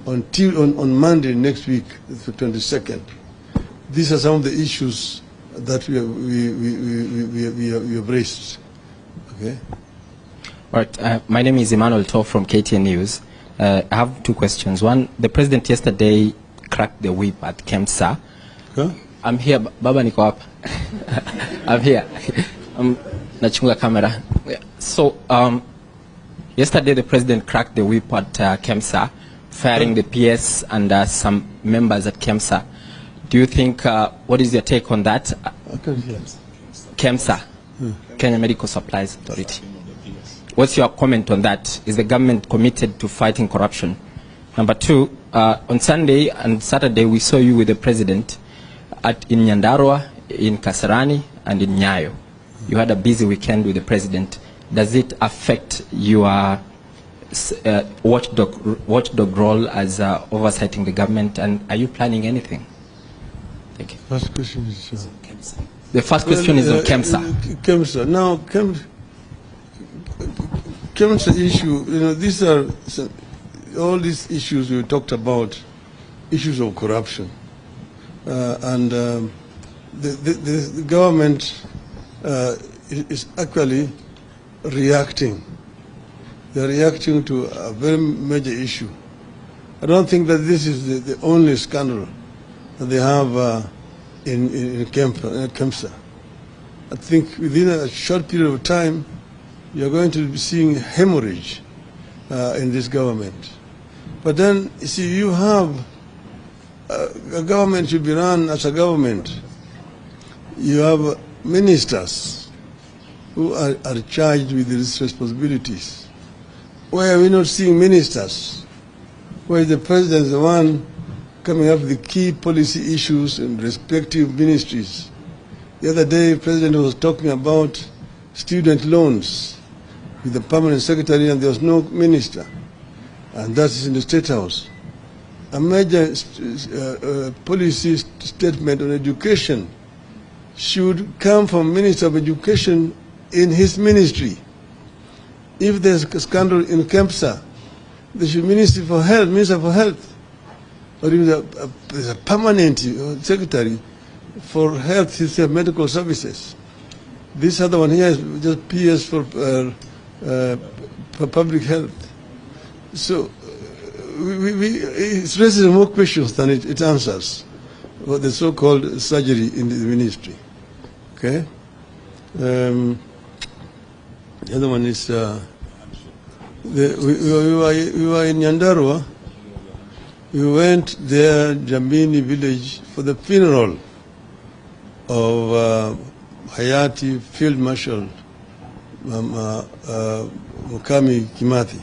on Monday next week, the 22nd. These are some of the issues that we have raised. Okay. All right. My name is Emmanuel Toh from KTN News. I have two questions. One, the president yesterday cracked the whip at KEMSA. Huh? I'm here, Baba niko hapa. I'm here. Nachunga camera. So, yesterday the president cracked the whip at KEMSA, firing the PS and some members at KEMSA. Do you think, what is your take on that? KEMSA, Kenya Medical Supplies Authority. What's your comment on that? Is the government committed to fighting corruption? Number two, on Sunday and Saturday we saw you with the president in Nyandarua, in Kasarani, and in Nyayo. You had a busy weekend with the president. Does it affect your watchdog role as oversighting the government, and are you planning anything? Thank you. First question is the first question is on KEMSA. KEMSA. Now, KEMSA issue, these are all these issues we talked about, issues of corruption. The government is actually reacting. They're reacting to a very major issue. I don't think that this is the only scandal that they have in KEMSA. I think within a short period of time, you're going to be seeing hemorrhage in this government. But then, you see, you have a government should be run as a government. You have ministers who are charged with these responsibilities. Why are we not seeing ministers? Why is the president the one coming up with the key policy issues in respective ministries? The other day, the president was talking about student loans with the permanent secretary, and there was no minister. And that is in the State House. A major policy statement on education should come from Minister of Education in his ministry. If there's a scandal in KEMSA, there should be Minister for Health, or even there's a permanent secretary for health, medical services. This other one here is just PS for public health. So it raises more questions than it answers. What the so-called surgery in the ministry. Okay. The other one is we were in Nyandarua. We went there, Jambini village, for the funeral of Hayati Field Marshal Mukami Kimathi.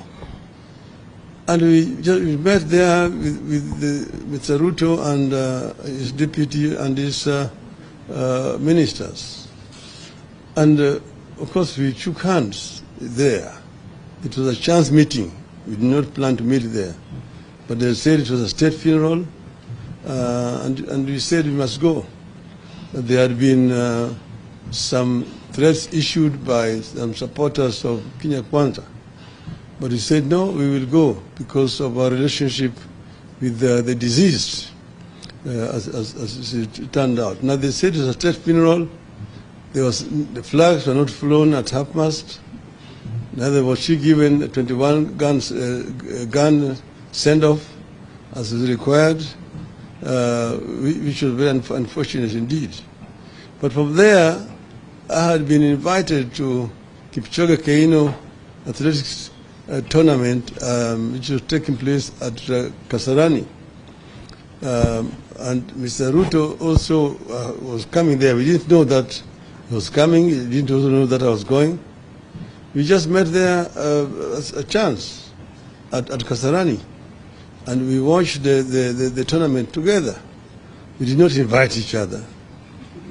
And we met there with Mr. Ruto and his deputy and his ministers. And of course we shook hands there. It was a chance meeting. We did not plan to meet there. But they said it was a state funeral, and we said we must go. There had been some threats issued by some supporters of Kenya Kwanza. But he said, no, we will go because of our relationship with the deceased, as it turned out. Now, they said it was a state funeral. The flags were not flown at half-mast. Neither was she given a 21 gun send-off as is required, which was very unfortunate indeed. But from there, I had been invited to Kipchoge Keino Athletics tournament, which was taking place at Kasarani. And Mr. Ruto also was coming there. We didn't know that he was coming. He didn't also know that I was going. We just met there as a chance at Kasarani. And we watched the tournament together. We did not invite each other.